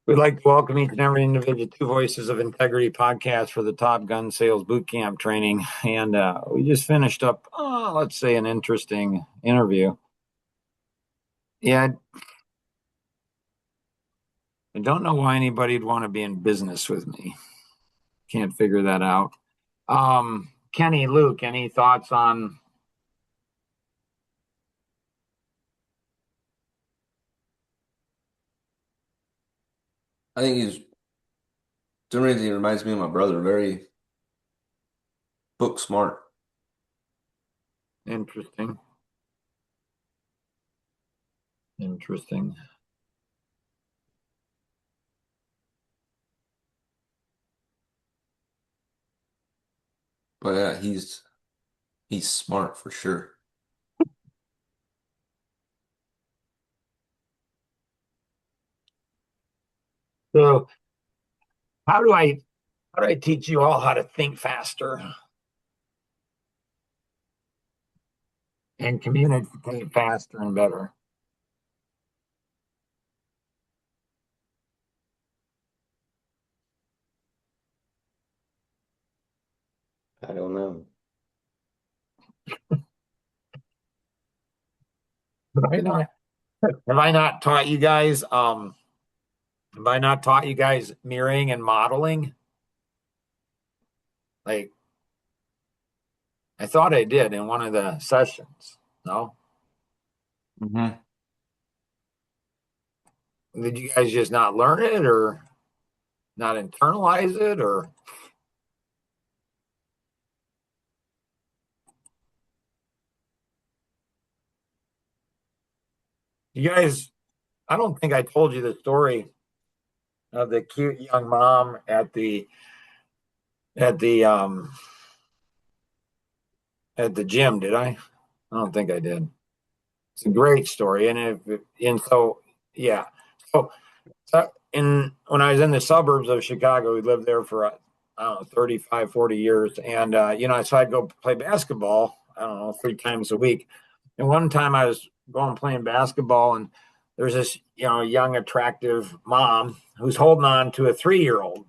We'd like to welcome each and every individual to Voices of Integrity podcast for the Top Gun Sales Bootcamp training. And we just finished up, let's say, an interesting interview. Yeah, I don't know why anybody'd want to be in business with me. Can't figure that out. Kenny, Luke, any thoughts on? I think he's generally he reminds me of my brother, very book smart. Interesting. Interesting. But yeah, he's smart for sure. So, how do I teach you all how to think faster and communicate faster and better? I don't know. Have I not, have I not taught you guys? Have I not taught you guys mirroring and modeling? Like, I thought I did in one of the sessions. No? Hmm. Did you guys just not learn it or not internalize it? Or you guys, I don't think I told you the story of the cute young mom at the um at the gym, did I? I don't think I did. It's a great story. Yeah. So in when I was in the suburbs of Chicago, we lived there for I don't know 35, 40 years, and so I'd go play basketball. I don't know 3 times a week. And one time I was going playing basketball, and there's this young attractive mom who's holding on to a 3-year-old,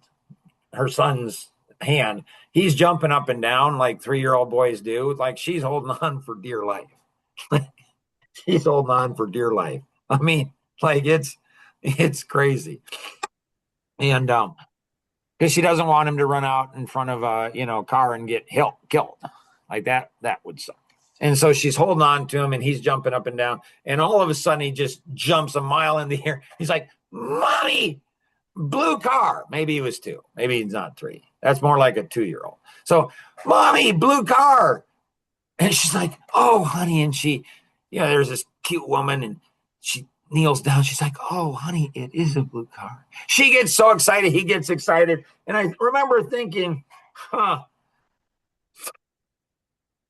her son's hand. He's jumping up and down like 3-year-old boys do. Like she's holding on for dear life. She's holding on for dear life. I mean, like it's crazy. And because she doesn't want him to run out in front of a car and get killed like that would suck. And so she's holding on to him, and he's jumping up and down, and all of a sudden he just jumps a mile in the air. He's like, mommy, blue car. Maybe he was 2, maybe he's not 3. That's more like a 2-year-old. So, mommy, blue car. And she's like, oh honey. And she, there's this cute woman, and she kneels down. She's like, oh honey, it is a blue car. She gets so excited, he gets excited. And I remember thinking,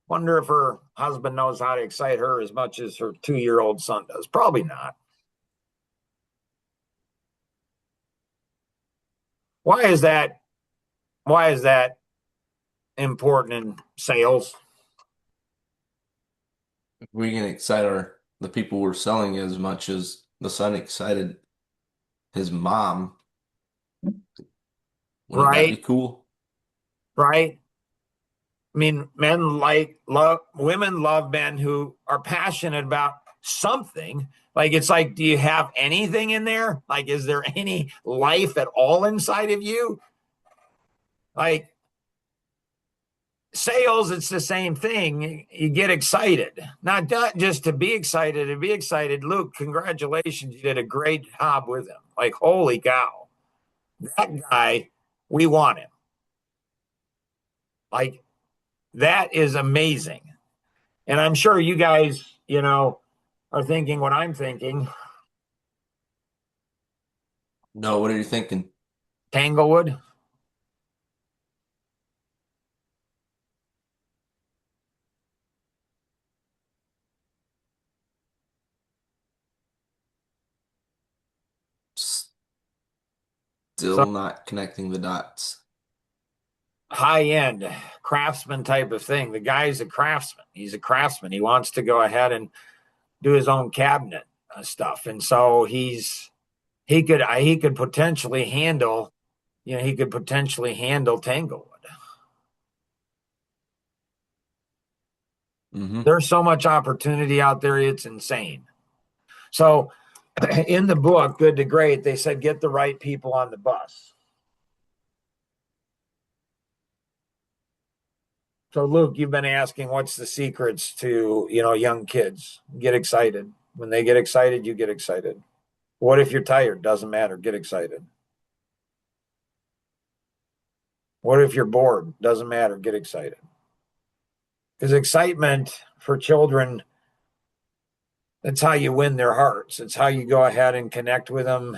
wonder if her husband knows how to excite her as much as her 2-year-old son does. Probably not. Why is that? Why is that important in sales? We can excite the people we're selling as much as the son excited his mom. Wouldn't that be Right? cool? Right? I mean, women love men who are passionate about something. Like, it's like, do you have anything in there? Like, is there any life at all inside of you? Like, sales, it's the same thing. You get excited, not just to be excited, to be excited. Luke, congratulations. You did a great job with him. Like, holy cow, that guy, we want him. Like, that is amazing. And I'm sure you guys, are thinking what I'm thinking. No, what are you thinking? Tanglewood. So Still not connecting the dots. high end craftsman type of thing. The guy's a craftsman. He's a craftsman. He wants to go ahead and do his own cabinet stuff. And so he could potentially handle, he could potentially handle Tanglewood. There's so much opportunity out there, it's insane. So in the book, Good to Great, they said get the right people on the bus. So Luke, you've been asking what's the secrets to, young kids. Get excited. When they get excited, you get excited. What if you're tired? Doesn't matter. Get excited. What if you're bored? Doesn't matter. Get excited. Because excitement for children, that's how you win their hearts. It's how you go ahead and connect with them.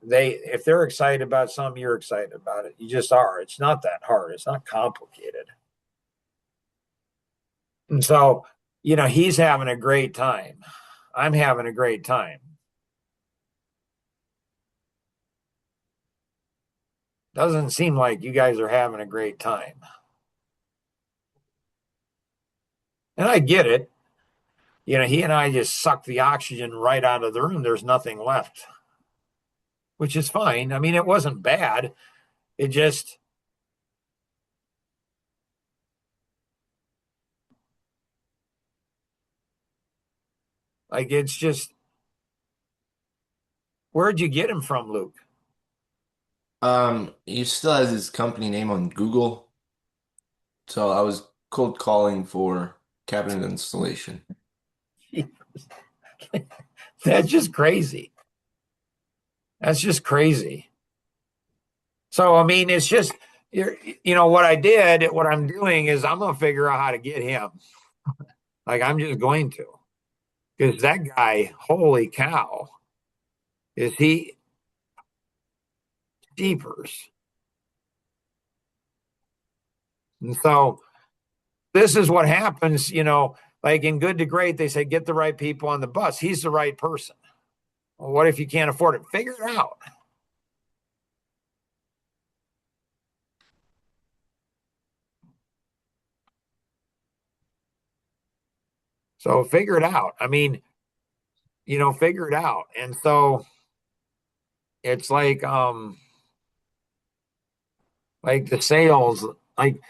If they're excited about something, you're excited about it. You just are. It's not that hard. It's not complicated. And so, he's having a great time. I'm having a great time. Doesn't seem like you guys are having a great time. And I get it. He and I just sucked the oxygen right out of the room. There's nothing left, which is fine. I mean, it wasn't bad. It just, it's just, where'd you get him from, Luke? He still has his company name on Google. So I was cold calling for cabinet installation. That's just crazy. That's just crazy. So, I mean, it's just, what I'm doing is I'm going to figure out how to get him. I'm just going to. Because that guy, holy cow, is he jeepers. And so this is what happens, like in Good to Great, they say, get the right people on the bus. He's the right person. Well, what if you can't afford it? Figure it out. So figure it out. I mean, figure it out. And so it's like the sales, like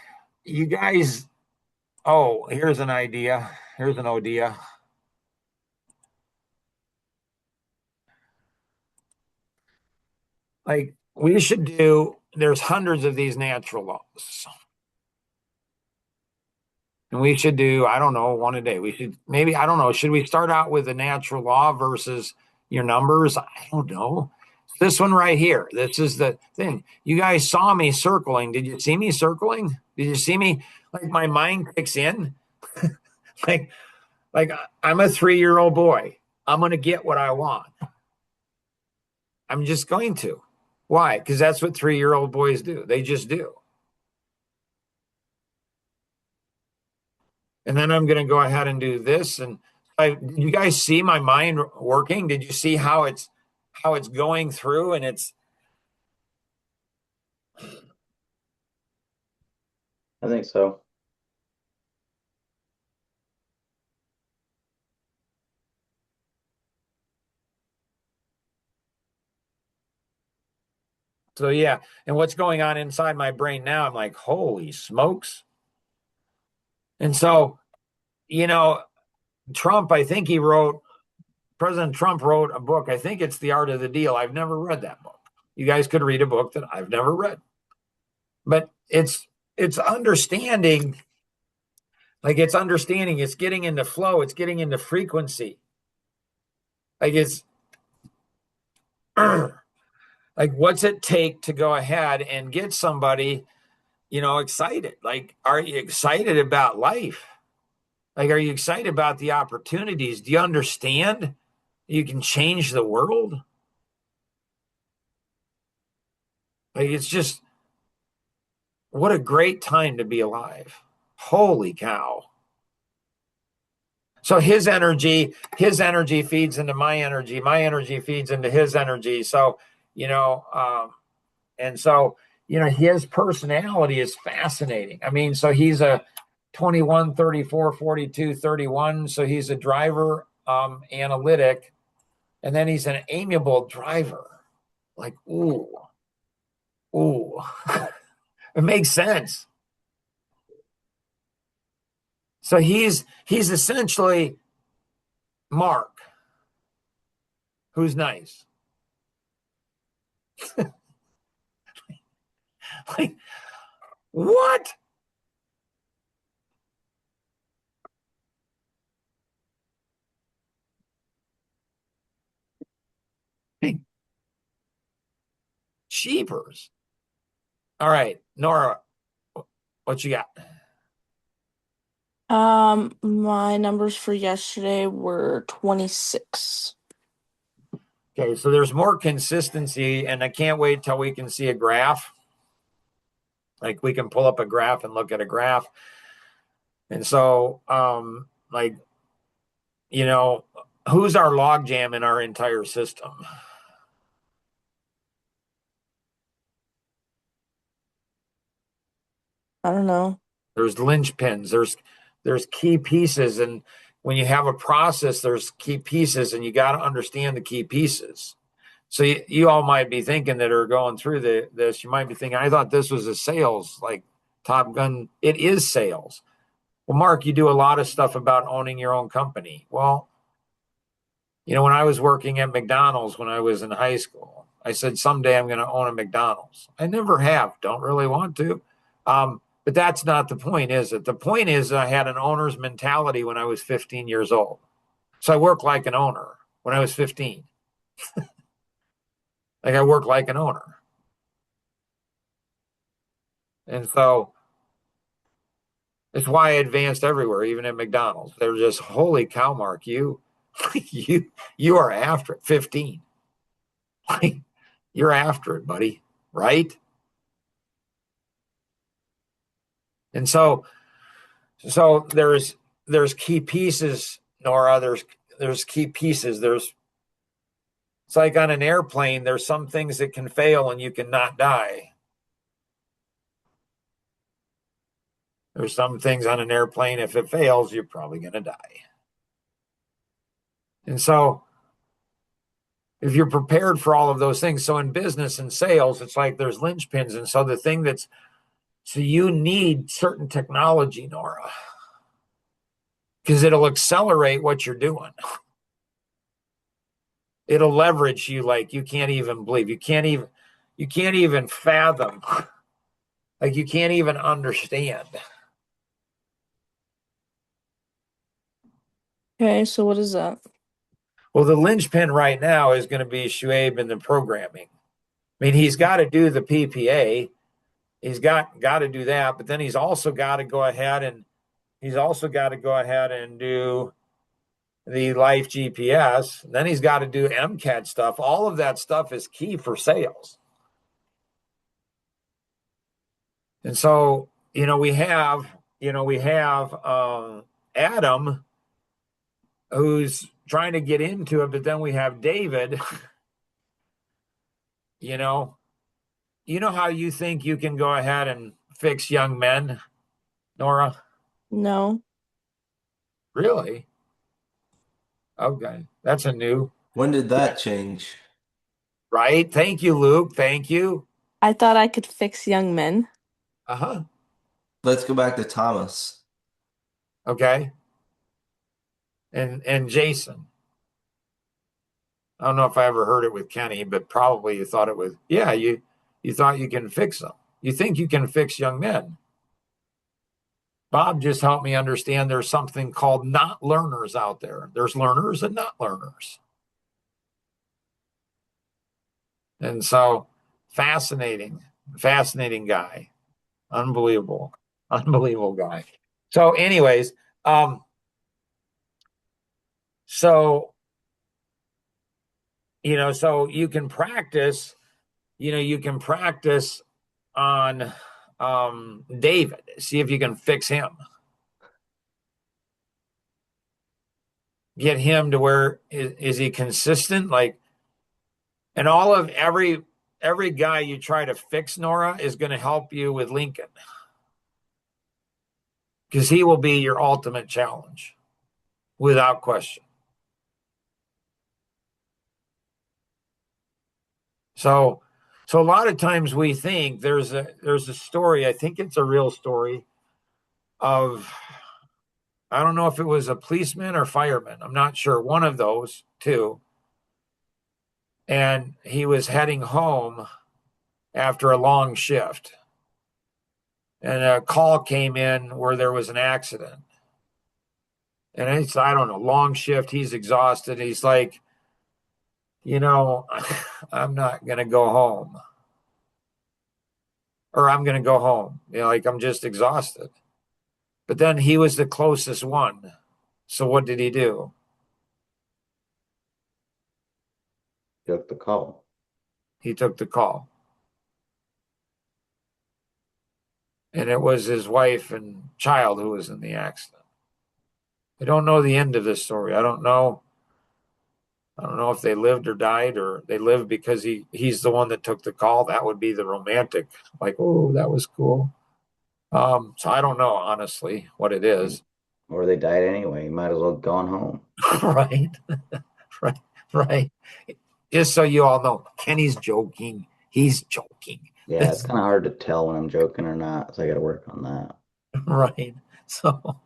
you guys, oh, here's an idea. Here's an idea. Like we should do, there's hundreds of these natural laws. And we should do, I don't know, one a day. We should maybe, I don't know, should we start out with the natural law versus your numbers? I don't know. This one right here. This is the thing. You guys saw me circling. Did you see me circling? Did you see me? Like my mind kicks in. like, I'm a 3-year-old boy. I'm going to get what I want. I'm just going to. Why? Because that's what 3-year-old boys do. They just do. And then I'm going to go ahead and do this. And you guys see my mind working? Did you see how it's going through? And it's, I think so. so yeah. And what's going on inside my brain now? I'm like, holy smokes. And so, Trump, I think President Trump wrote a book. I think it's The Art of the Deal. I've never read that book. You guys could read a book that I've never read. But it's understanding, it's getting into flow, it's getting into frequency. It's like what's it take to go ahead and get somebody, excited? Like, are you excited about life? Like, are you excited about the opportunities? Do you understand you can change the world? Like, it's just, what a great time to be alive. Holy cow. So his energy feeds into my energy feeds into his energy. So, and so, his personality is fascinating. I mean, so he's a 21, 34, 42, 31. So he's a driver, analytic, and then he's an amiable driver. like, ooh, ooh. It makes sense. So he's essentially Mark, who's nice. Like, what? Hey, cheapers. All right, Nora, what you got? My numbers for yesterday were 26. Okay, so there's more consistency, and I can't wait till we can see a graph. Like we can pull up a graph and look at a graph. And so, like, you know, who's our logjam in our entire system? I don't know. There's linchpins, there's key pieces, and when you have a process, there's key pieces, and you got to understand the key pieces. So you all might be thinking that are going through this, you might be thinking, I thought this was a sales, like Top Gun. It is sales. Well, Mark, you do a lot of stuff about owning your own company. Well, you know, when I was working at McDonald's when I was in high school, I said, someday I'm going to own a McDonald's. I never have, don't really want to. But that's not the point, is it? The point is I had an owner's mentality when I was 15 years old. So I worked like an owner when I was 15. Like I worked like an owner. And so it's why I advanced everywhere, even at McDonald's. They're just, holy cow, Mark, you you are after it. 15. Like, you're after it, buddy. Right? And so there's key pieces, Nora. There's key pieces. It's like on an airplane, there's some things that can fail and you cannot die. There's some things on an airplane, if it fails, you're probably going to die. And so if you're prepared for all of those things, so in business and sales, it's like there's linchpins. And so so you need certain technology, Nora, because it'll accelerate what you're doing. It'll leverage you like you can't even believe. You can't even fathom. Like you can't even understand. Okay, so what is that? Well, the linchpin right now is going to be Shuaib in the programming. I mean, he's got to do the PPA. He's got to do that, but then he's also got to go ahead and do the Life GPS. Then he's got to do MCAT stuff. All of that stuff is key for sales. And so, we have Adam who's trying to get into it, but then we have David. You know how you think you can go ahead and fix young men, Nora? No. Really? Okay. That's a new, When did that change? right? Thank you, Luke. Thank you. I thought I could fix young men. Uh-huh. Let's go back to Thomas. Okay. And Jason. I don't know if I ever heard it with Kenny, but probably you thought it was, yeah, you thought you can fix them. You think you can fix young men. Bob just helped me understand there's something called not learners out there. There's learners and not learners. And so fascinating guy. Unbelievable guy. So anyways, so you can practice, on David, see if you can fix him. Get him to where is he consistent? Like, and every guy you try to fix, Nora, is going to help you with Lincoln. Because he will be your ultimate challenge, without question. So, so a lot of times we think there's a story. I think it's a real story of, I don't know if it was a policeman or fireman. I'm not sure. One of those two. And he was heading home after a long shift. And a call came in where there was an accident. And it's, I don't know, long shift. He's exhausted. He's like, I'm not going to go home. Or I'm going to go home. Like I'm just exhausted. But then he was the closest one. So what did he do? Took the call. He took the call. And it was his wife and child who was in the accident. I don't know the end of this story. I don't know if they lived or died, or they lived because he's the one that took the call. That would be the romantic, like, oh, that was cool. So I don't know honestly what it is. Or they died anyway. You might as well have gone home. Right. Right. Right. Just so you all know, Kenny's joking. He's joking. Yeah, it's kind of hard to tell when I'm joking or not, so I got to work on that. Right. So,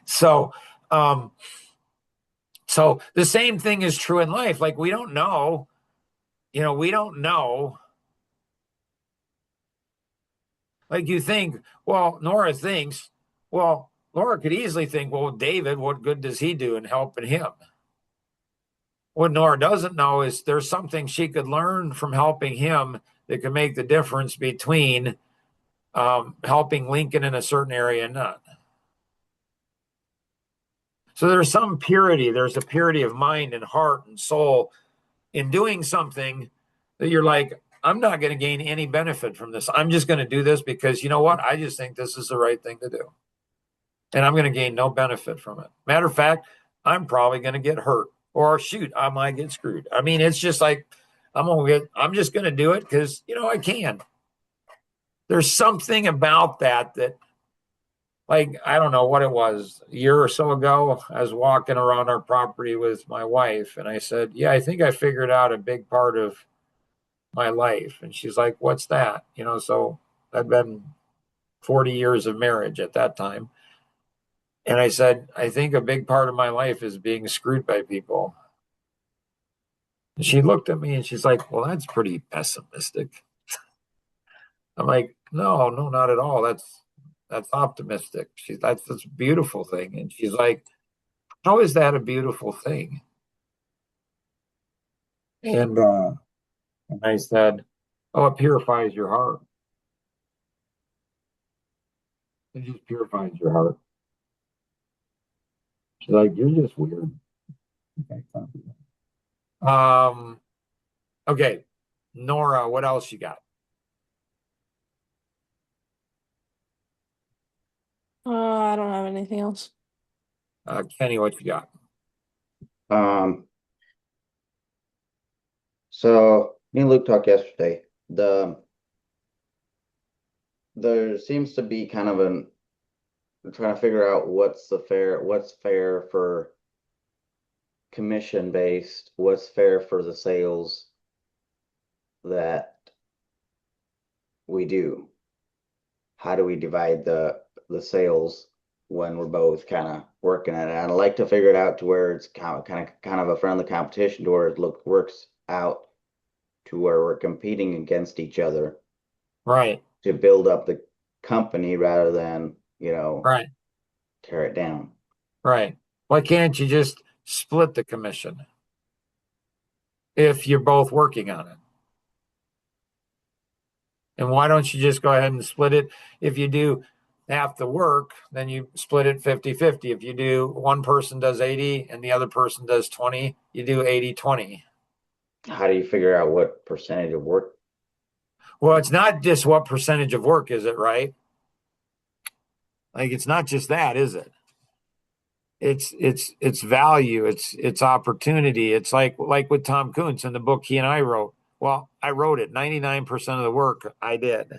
so, um, so the same thing is true in life. Like we don't know, we don't know. Like you think, well, Laura could easily think, well, David, what good does he do in helping him? What Nora doesn't know is there's something she could learn from helping him that could make the difference between helping Lincoln in a certain area and not. So there's some purity. There's a purity of mind and heart and soul in doing something that you're like, I'm not going to gain any benefit from this. I'm just going to do this because you know what? I just think this is the right thing to do. And I'm going to gain no benefit from it. Matter of fact, I'm probably going to get hurt, or shoot, I might get screwed. I mean, it's just like, I'm just going to do it because, I can. There's something about that, like, I don't know what it was, a year or so ago, I was walking around our property with my wife and I said, yeah, I think I figured out a big part of my life. And she's like, what's that? So I'd been 40 years of marriage at that time. And I said, I think a big part of my life is being screwed by people. And she looked at me and she's like, well, that's pretty pessimistic. I'm like, no, not at all. That's optimistic. That's a beautiful thing. And she's like, how is that a beautiful thing? And I said, oh, it purifies your heart. It just purifies your heart. She's like, you're just weird. Okay, okay, Nora, what else you got? I don't have anything else. Kenny, what you got? So me and Luke talked yesterday. There seems to be kind of we're trying to figure out what's fair for commission based, what's fair for the sales that we do. How do we divide the sales when we're both kind of working at it? I'd like to figure it out to where it's kind of a friendly competition, to where it works out to where we're competing against each other, Right. to build up the company rather than, Right. tear it down. Right. Why can't you just split the commission if you're both working on it? And why don't you just go ahead and split it? If you do half the work, then you split it 50-50. If you do, one person does 80 and the other person does 20, you do 80-20. How do you figure out what percentage of work? Well, it's not just what percentage of work, is it, right? Like, it's not just that, is it? It's value, it's opportunity. It's like with Tom Kuntz in the book he and I wrote. Well, I wrote it. 99% of the work I did.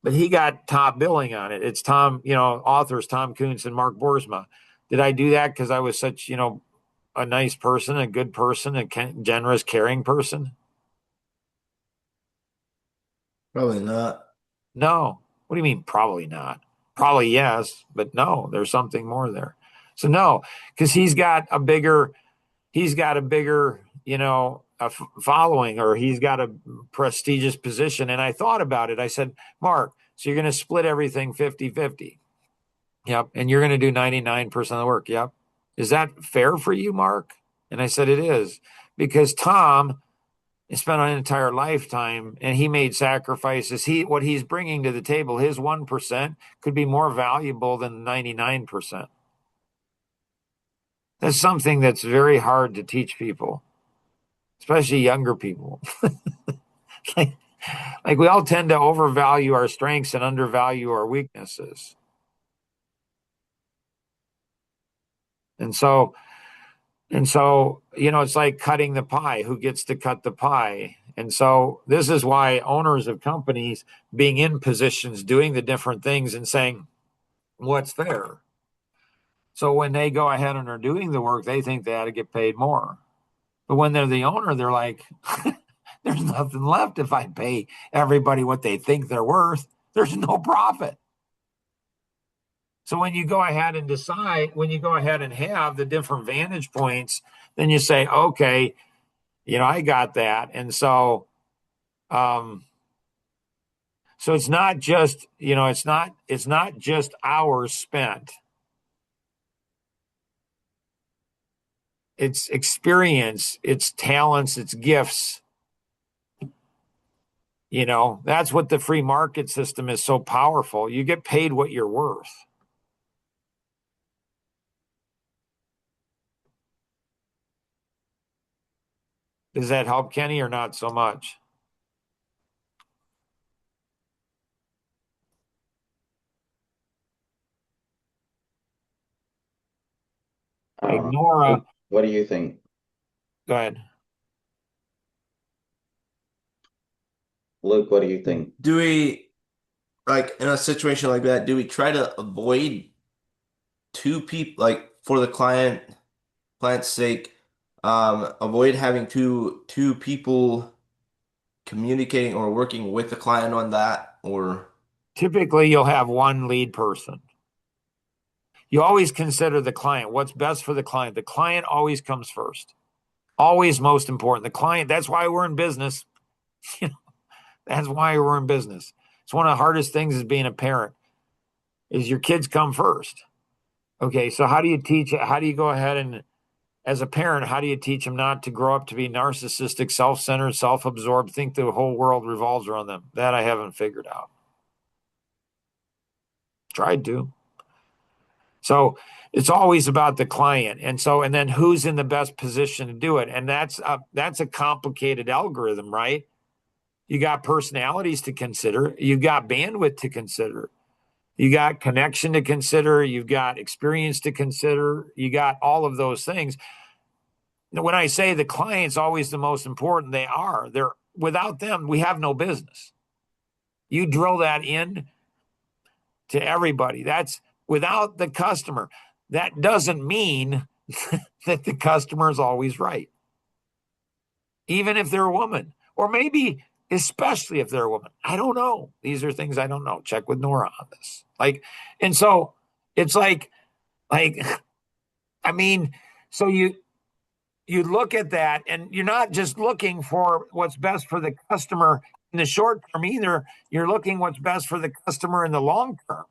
But he got top billing on it. It's authors Tom Kuntz and Mark Boersma. Did I do that because I was such, a nice person, a good person, a generous, caring person? Probably not. No. What do you mean? Probably not. Probably yes, but no, there's something more there. So no, because he's got a bigger, following, or he's got a prestigious position. And I thought about it. I said, Mark, so you're going to split everything 50-50. Yep. And you're going to do 99% of the work. Yep. Is that fair for you, Mark? And I said, it is, because Tom spent an entire lifetime and he made sacrifices. What he's bringing to the table, his 1% could be more valuable than 99%. That's something that's very hard to teach people, especially younger people. like, like we all tend to overvalue our strengths and undervalue our weaknesses. And so, it's like cutting the pie. Who gets to cut the pie? And so this is why owners of companies being in positions, doing the different things and saying, what's fair? So when they go ahead and are doing the work, they think they ought to get paid more. But when they're the owner, they're like, there's nothing left if I pay everybody what they think they're worth. There's no profit. So when you go ahead and decide, when you go ahead and have the different vantage points, then you say, okay, I got that. And so, so it's not just, it's not just hours spent. It's experience, it's talents, it's gifts. That's what the free market system is so powerful. You get paid what you're worth. Does that help, Kenny, or not so much? Hey, Nora, What do you think? go ahead. Luke, what do you think? Do we, like, in a situation like that, do we try to avoid two people, like, for the client's sake, avoid having two people communicating or working with the client on that, or Typically, you'll have one lead person. You always consider the client, what's best for the client. The client always comes first, always most important. The client, that's why we're in business. That's why we're in business. It's one of the hardest things as being a parent is your kids come first. Okay, so how do you teach it? How do you go ahead and, as a parent, how do you teach them not to grow up to be narcissistic, self-centered, self-absorbed, think the whole world revolves around them? That I haven't figured out. Tried to. So it's always about the client. And then who's in the best position to do it? And that's a complicated algorithm, right? You got personalities to consider. You got bandwidth to consider. You got connection to consider. You've got experience to consider. You got all of those things. When I say the client's always the most important, they are. Without them, we have no business. You drill that in to everybody. That's without the customer. That doesn't mean that the customer is always right. Even if they're a woman, or maybe especially if they're a woman. I don't know. These are things I don't know. Check with Nora on this. And so it's like, I mean, so you look at that and you're not just looking for what's best for the customer in the short term either. You're looking what's best for the customer in the long term.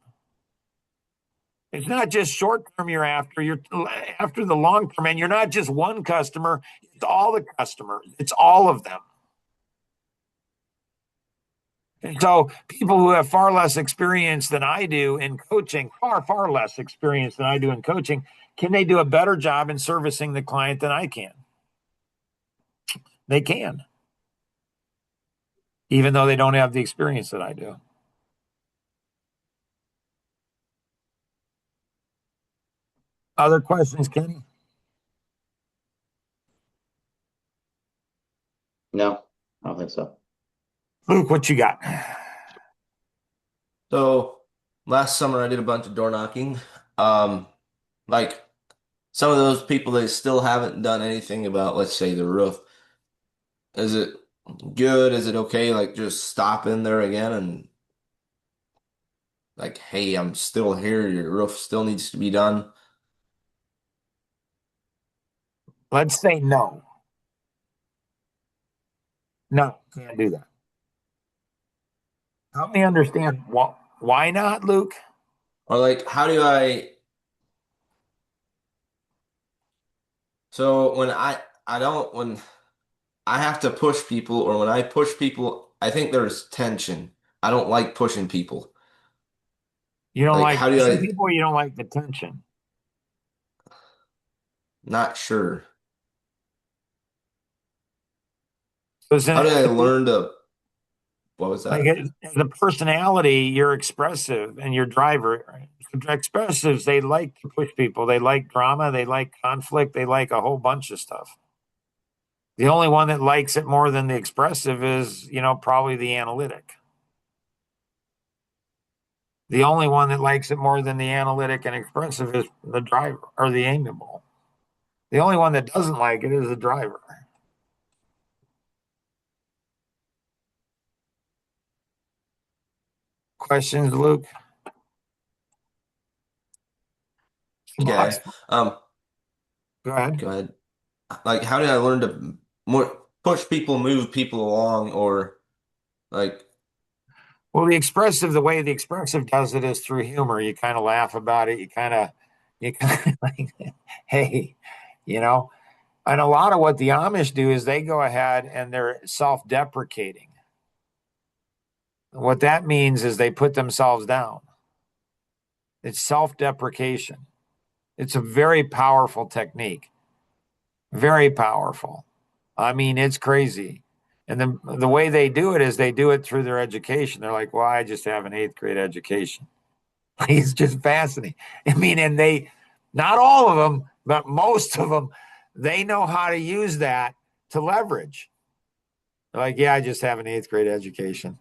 It's not just short term you're after the long term, and you're not just one customer, it's all the customers. It's all of them. And so people who have far less experience than I do in coaching, far less experience than I do in coaching, can they do a better job in servicing the client than I can? They can, even though they don't have the experience that I do. Other questions, Kenny? No, I don't think so. Luke, what you got? so last summer I did a bunch of door knocking. Like some of those people they still haven't done anything about, let's say, the roof. Is it good? Is it okay? Like just stop in there again and like, hey, I'm still here. Your roof still needs to be done. Let's say no. No, can't do that. Help me understand why not, Luke? Or like, how do I? So I don't when I have to push people, or when I push people, I think there's tension. I don't like pushing people. You don't Like, like how do pushing I? people, or you don't like the tension. Not sure. So How do I learn to? What was like that? as a personality, you're expressive, and your driver. Right? Expressives, they like to push people. They like drama. They like conflict. They like a whole bunch of stuff. The only one that likes it more than the expressive is, probably the analytic. The only one that likes it more than the analytic and expressive is the driver or the amiable. The only one that doesn't like it is the driver. Questions, Luke? Okay. Box. Um. Go ahead. Go ahead. Like, how do I learn to more push people, move people along, or like? Well, the way the expressive does it is through humor. You kind of laugh about it. You kind of like, hey, you know. And a lot of what the Amish do is they go ahead and they're self-deprecating. What that means is they put themselves down. It's self-deprecation. It's a very powerful technique. Very powerful. I mean, it's crazy. And the way they do it is they do it through their education. They're like, well, I just have an eighth grade education. It's just fascinating. I mean, and not all of them, but most of them, they know how to use that to leverage. They're like, yeah, I just have an eighth grade education.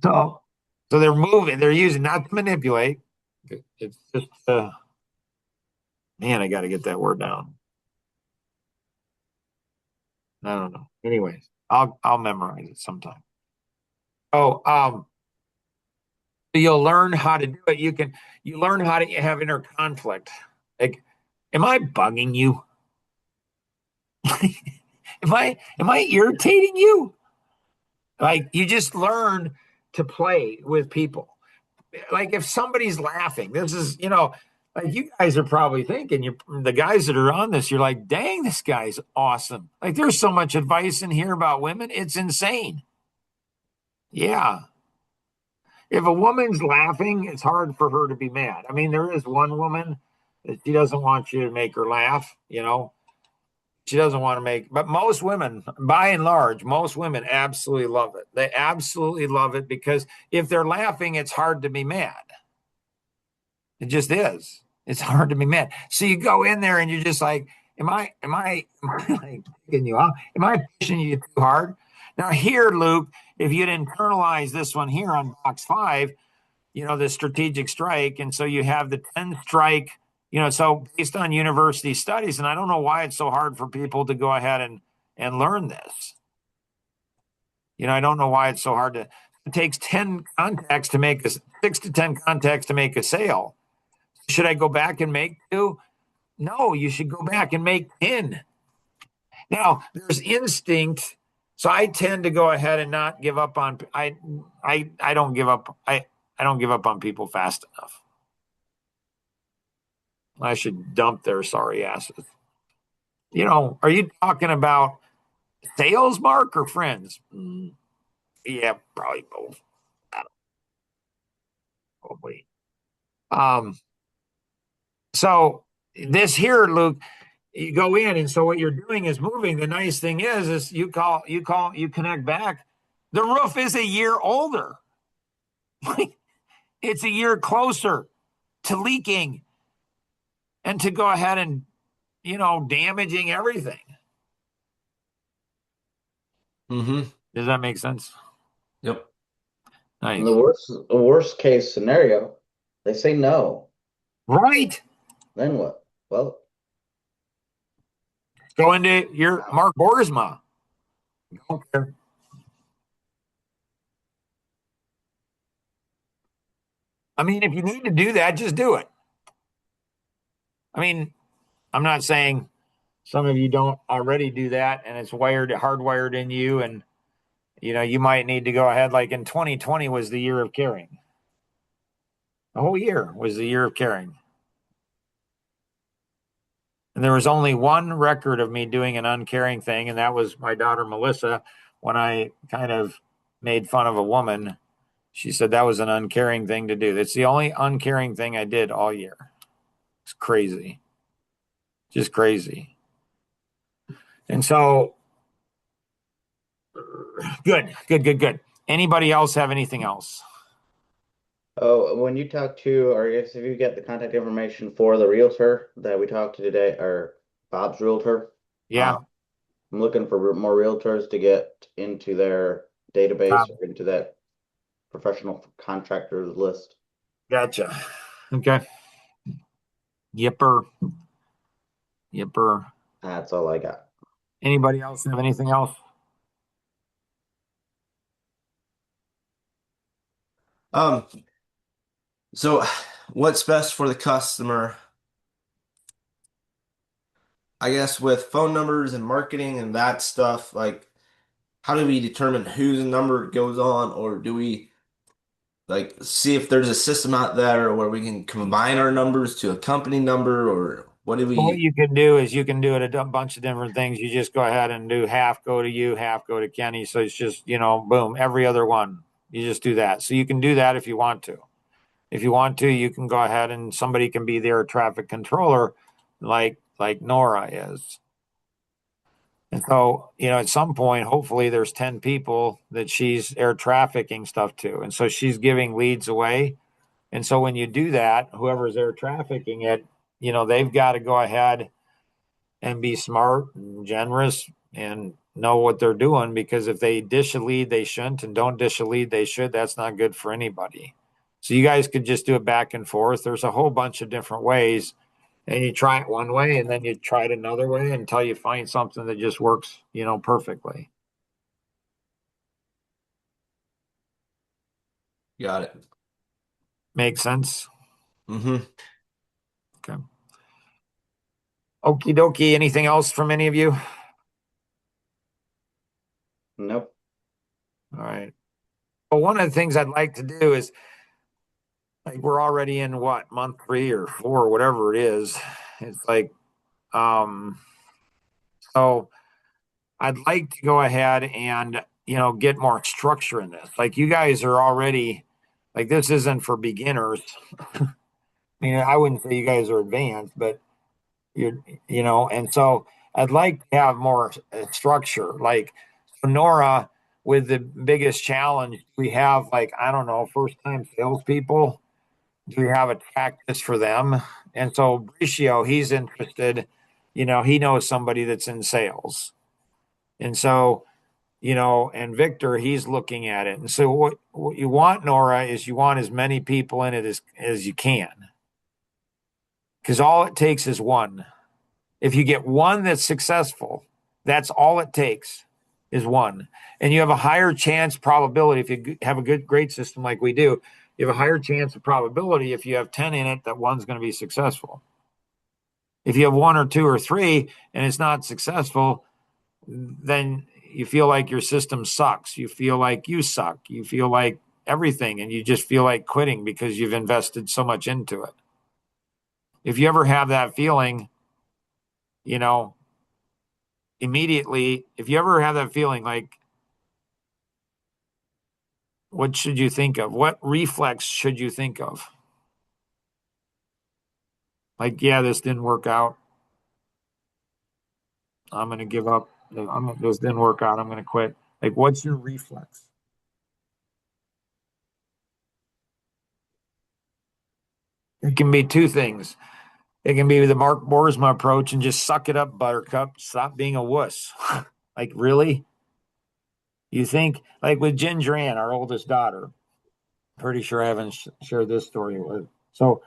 so, so they're moving, they're using not to manipulate. It's just, man, I got to get that word down. I don't know. Anyways, I'll memorize it sometime. Oh, you'll learn how to do it. You learn how to have inner conflict. Like, am I bugging you? Am I irritating you? Like, you just learn to play with people. Like, if somebody's laughing, this is, like, you guys are probably thinking, the guys that are on this, you're like, dang, this guy's awesome. Like, there's so much advice in here about women. It's insane. Yeah. If a woman's laughing, it's hard for her to be mad. I mean, there is one woman that she doesn't want you to make her laugh, She doesn't want to but most women, by and large, most women absolutely love it. They absolutely love it because if they're laughing, it's hard to be mad. It just is. It's hard to be mad. So you go in there and you're just like, am I like picking you off? Am I pushing you too hard? Now here, Luke, if you'd internalize this one here on box 5, the strategic strike. And so you have the 10 strike, so based on university studies, and I don't know why it's so hard for people to go ahead and learn this. I don't know why it's so hard it takes 10 contacts to make 6 to 10 contacts to make a sale. Should I go back and make 2? No, you should go back and make 10. Now, there's instinct. So I tend to go ahead and not give up on I don't give up. I don't give up on people fast enough. I should dump their sorry asses. Are you talking about sales, Mark, or friends? Yeah, probably both. Probably. So this here, Luke, you go in, and so what you're doing is moving. The nice thing is you connect back. The roof is a year older. It's a year closer to leaking and to go ahead and damaging everything. Mm-hmm. Does that make sense? Yep. Nice. In the worst case scenario, they say no. Right. Then what? Well, Go into your Mark Borisma. Don't care. I mean, if you need to do that, just do it. I mean, I'm not saying some of you don't already do that and it's hardwired in you. And, you might need to go ahead. Like in 2020 was the year of caring. The whole year was the year of caring. And there was only one record of me doing an uncaring thing. And that was my daughter, Melissa, when I kind of made fun of a woman. She said that was an uncaring thing to do. That's the only uncaring thing I did all year. It's crazy. Just crazy. And so, good. Anybody else have anything else? Oh, when you talk to, or I guess if you get the contact information for the realtor that we talked to today, or Bob's realtor, Yeah. I'm looking for more realtors to get into their database or into that professional contractors list. Gotcha. Okay. Yipper. That's all I got. Anybody else have anything else? So what's best for the customer? I guess with phone numbers and marketing and that stuff, like how do we determine whose number goes on, or do we like see if there's a system out there where we can combine our numbers to a company number, or what do What we? you can do is you can do it a bunch of different things. You just go ahead and do half go to you, half go to Kenny. So it's just, boom, every other one. You just do that. So you can do that if you want to. If you want to, you can go ahead and somebody can be their traffic controller like Nora is. And so, at some point, hopefully there's 10 people that she's air trafficking stuff to. And so she's giving leads away. And so when you do that, whoever's air trafficking it, they've got to go ahead and be smart and generous and know what they're doing, because if they dish a lead they shouldn't and don't dish a lead they should, that's not good for anybody. So you guys could just do it back and forth. There's a whole bunch of different ways, and you try it one way and then you try it another way until you find something that just works, perfectly. Got it. Makes sense? Mm-hmm. Okay. Okie dokie. Anything else from any of you? Nope. All right. Well, one of the things I'd like to do is, like, we're already in what, month 3 or 4, whatever it is. It's like, so I'd like to go ahead and, get more structure in this. Like, you guys are already, like, this isn't for beginners. I mean, I wouldn't say you guys are advanced, but and so I'd like to have more structure. Like, so Nora, with the biggest challenge, we have, like, I don't know, first time salespeople. Do we have a practice for them? And so Bricio, he's interested, he knows somebody that's in sales. And so, and Victor, he's looking at it. And so what you want, Nora, is you want as many people in it as you can. Because all it takes is one. If you get one that's successful, that's all it takes is one. And you have a higher chance probability, if you have a great system like we do, you have a higher chance of probability if you have 10 in it that one's going to be successful. If you have 1 or 2 or 3 and it's not successful, then you feel like your system sucks. You feel like you suck. You feel like everything, and you just feel like quitting because you've invested so much into it. If you ever have that feeling, immediately, if you ever have that feeling, like, what should you think of? What reflex should you think of? Like, yeah, this didn't work out. I'm going to give up. This didn't work out. I'm going to quit. Like, what's your reflex? It can be 2 things. It can be the Mark Borisma approach and just suck it up, buttercup. Stop being a wuss. Like, really? You think, like with Ginger Ann, our oldest daughter, pretty sure I haven't shared this story with. So,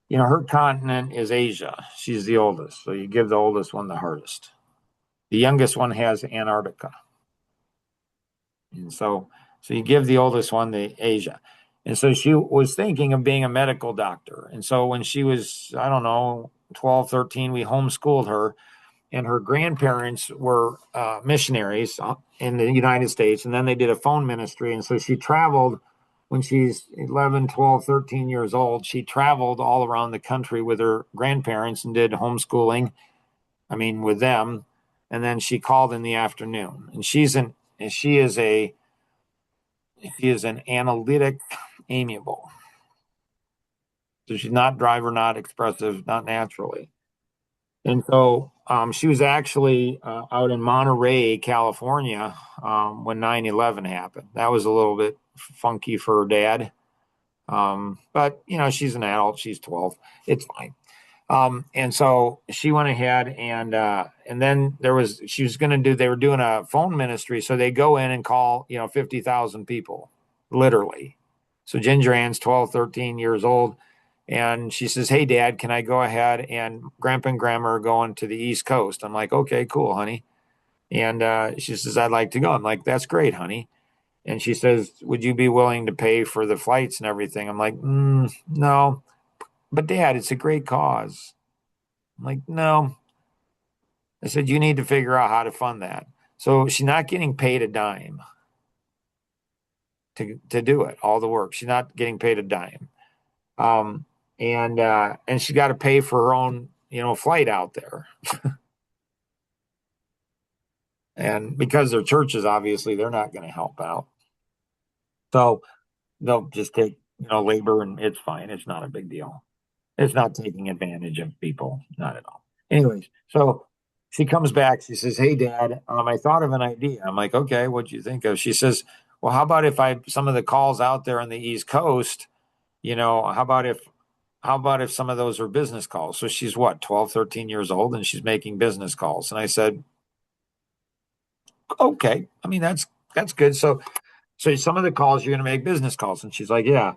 her continent is Asia. She's the oldest. So you give the oldest one the hardest. The youngest one has Antarctica. And so you give the oldest one to Asia. And so she was thinking of being a medical doctor. And so when she was, I don't know, 12, 13, we homeschooled her, and her grandparents were missionaries in the United States. And then they did a phone ministry. And so she traveled when she's 11, 12, 13 years old. She traveled all around the country with her grandparents and did homeschooling. I mean, with them. And then she called in the afternoon. And she is an analytic, amiable. So she's not driver, not expressive, not naturally. And so she was actually out in Monterey, California, when 9/11 happened. That was a little bit funky for her dad. But, she's an adult. She's 12. It's fine. And so she went ahead and then they were doing a phone ministry. So they go in and call, 50,000 people, literally. So Ginger Ann's 12, 13 years old. And she says, "Hey, Dad, can I go ahead?" And Grandpa and Grandma are going to the East Coast. I'm like, "Okay, cool, honey." And she says, "I'd like to go." I'm like, "That's great, honey." And she says, "Would you be willing to pay for the flights and everything?" I'm like, "No, but Dad, it's a great cause." I'm like, "No." I said, "You need to figure out how to fund that." So she's not getting paid a dime to do it, all the work. She's not getting paid a dime. And she got to pay for her own, flight out there. And because they're churches, obviously they're not going to help out. So they'll just take, labor, and it's fine. It's not a big deal. It's not taking advantage of people, not at all. Anyways, so she comes back. She says, "Hey, Dad, I thought of an idea." I'm like, "Okay, what'd you think of?" She says, "Well, how about if some of the calls out there on the East Coast, how about if some of those are business calls?" So she's what, 12, 13 years old, and she's making business calls. And I said, "Okay. I mean, that's good." So some of the calls you're going to make business calls. And she's like, "Yeah."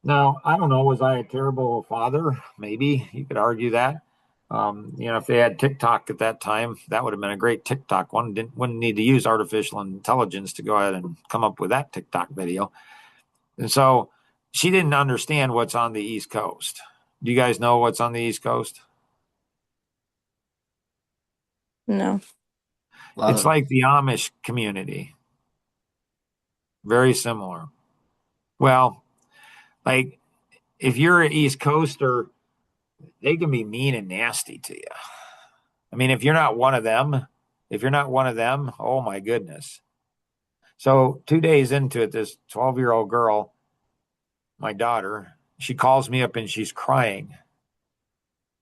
Now, I don't know. Was I a terrible father? Maybe you could argue that. If they had TikTok at that time, that would have been a great TikTok one. Wouldn't need to use artificial intelligence to go ahead and come up with that TikTok video. And so she didn't understand what's on the East Coast. Do you guys know what's on the East Coast? No. It's like the Amish community. Very similar. Well, like if you're an East Coaster, they can be mean and nasty to you. I mean, if you're not one of them, oh my goodness. So 2 days into it, this 12-year-old girl, my daughter, she calls me up and she's crying.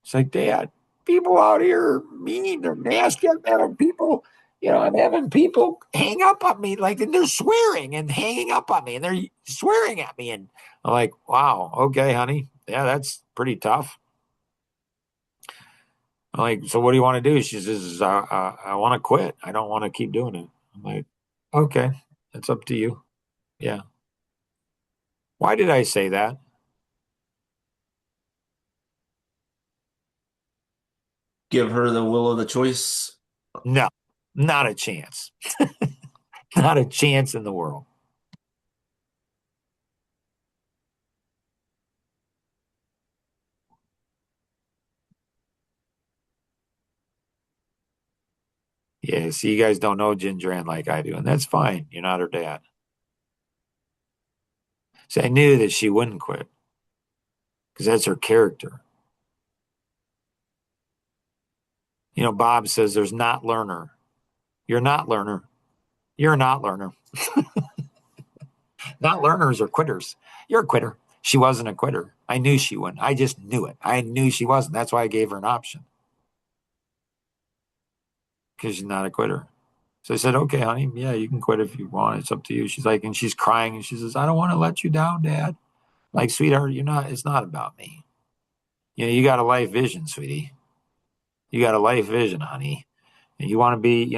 It's like, "Dad, people out here are mean, they're nasty. I'm having people hang up on me, like, and they're swearing and hanging up on me, and they're swearing at me." And I'm like, "Wow, okay, honey. Yeah, that's pretty tough." I'm like, "So what do you want to do?" She says, I want to quit. I don't want to keep doing it." I'm like, "Okay, it's up to you." Yeah. Why did I say that? Give her the will of the choice. No, not a chance. Not a chance in the world. Yeah, see, you guys don't know Ginger Ann like I do, and that's fine. You're not her dad. So I knew that she wouldn't quit because that's her character. Bob says there's not learner. You're not learner. You're a not learner. Not learners are quitters. You're a quitter. She wasn't a quitter. I knew she wouldn't. I just knew it. I knew she wasn't. That's why I gave her an option because she's not a quitter. So I said, "Okay, honey, yeah, you can quit if you want. It's up to you." She's like, and she's crying, and she says, "I don't want to let you down, Dad." Like, "Sweetheart, it's not about me. You got a life vision, sweetie. You got a life vision, honey. And you want to be,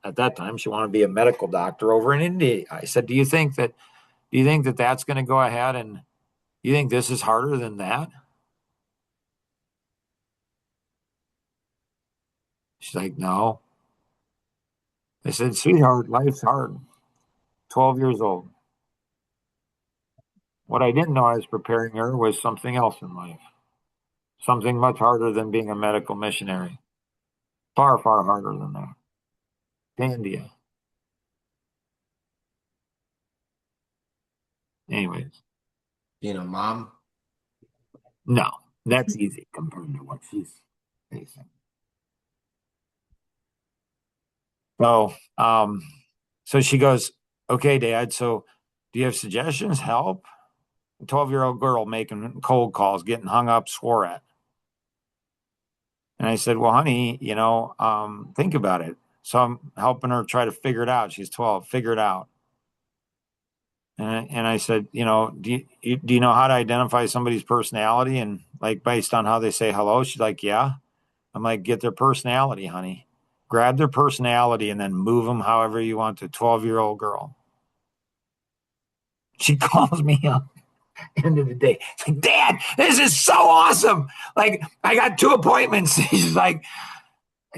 at that time, she wanted to be a medical doctor over in India." I said, do you think that that's going to go ahead, and you think this is harder than that?" She's like, "No." I said, sweetheart, life's hard. 12 years old. What I didn't know I was preparing her was something else in life. Something much harder than being a medical missionary. Far, far harder than that. To India. Anyways, Being a mom. no, that's easy compared to what she's facing. So, so she goes, okay, Dad, so do you have suggestions? Help? A 12-year-old girl making cold calls, getting hung up, swore at. And I said, well, honey, think about it. So I'm helping her try to figure it out. She's 12, figure it out. And I said, do you know how to identify somebody's personality and like based on how they say hello? She's like, yeah. I'm like, get their personality, honey. Grab their personality and then move them however you want to. 12-year-old girl. She calls me up end of the day. It's like, Dad, this is so awesome. Like, I got 2 appointments. She's like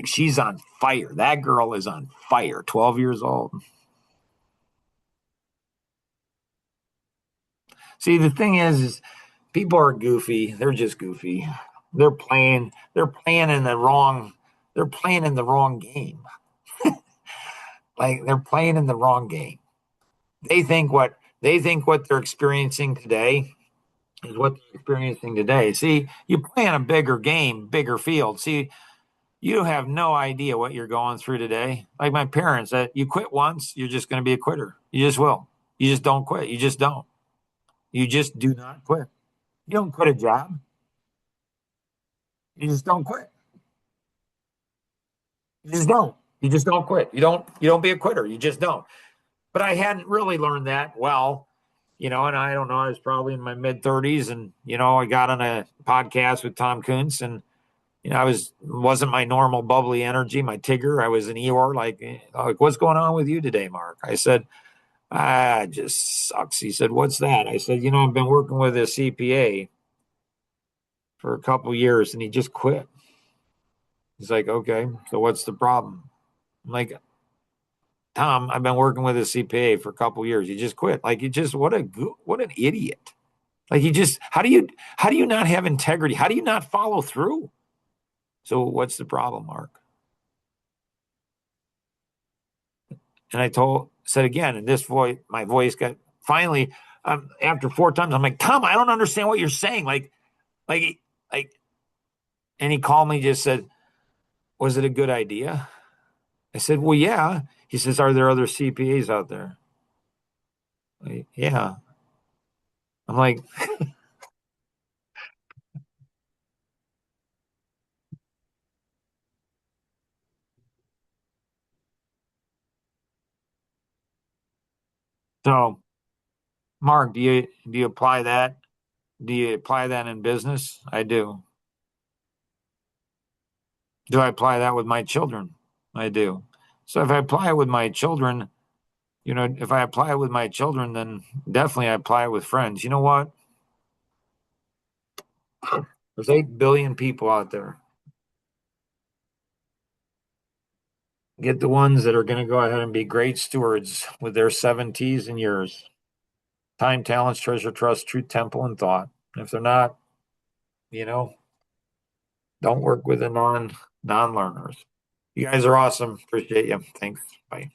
she's on fire. That girl is on fire. 12 years old. See, the thing is people are goofy. They're just goofy. They're playing in the wrong game. Like they're playing in the wrong game. They think what they're experiencing today is what they're experiencing today. See, you play in a bigger game, bigger field. See, you have no idea what you're going through today. Like my parents, that you quit once, you're just going to be a quitter. You just will. You just don't quit. You just don't. You just do not quit. You don't quit a job. You just don't quit. You just don't. You just don't quit. You don't be a quitter. You just don't. But I hadn't really learned that well, and I don't know, I was probably in my mid 30s and I got on a podcast with Tom Kuntz and wasn't my normal bubbly energy, my Tigger. I was an Eeyore, like what's going on with you today, Mark? I said, it just sucks. He said, what's that? I said, I've been working with a CPA for a couple years and he just quit. He's like, okay, so what's the problem? I'm like, Tom, I've been working with a CPA for a couple years. He just quit. Like, what an idiot. Like, how do you not have integrity? How do you not follow through? So what's the problem, Mark? And I said again, and my voice got finally, after 4 times, I'm like, Tom, I don't understand what you're saying. Like, and he called me, just said, was it a good idea? I said, well, yeah. He says, are there other CPAs out there? Yeah. I'm like, so Mark, do you apply that? Do you apply that in business? I do. Do I apply that with my children? I do. So if I apply it with my children, if I apply it with my children, then definitely I apply it with friends. You know what? There's 8 billion people out there. Get the ones that are going to go ahead and be great stewards with their 7 T's and yours. Time, talents, treasure, trust, truth, temple, and thought. If they're not, you know, don't work with the non-learners. You guys are awesome. Appreciate you. Thanks. Bye.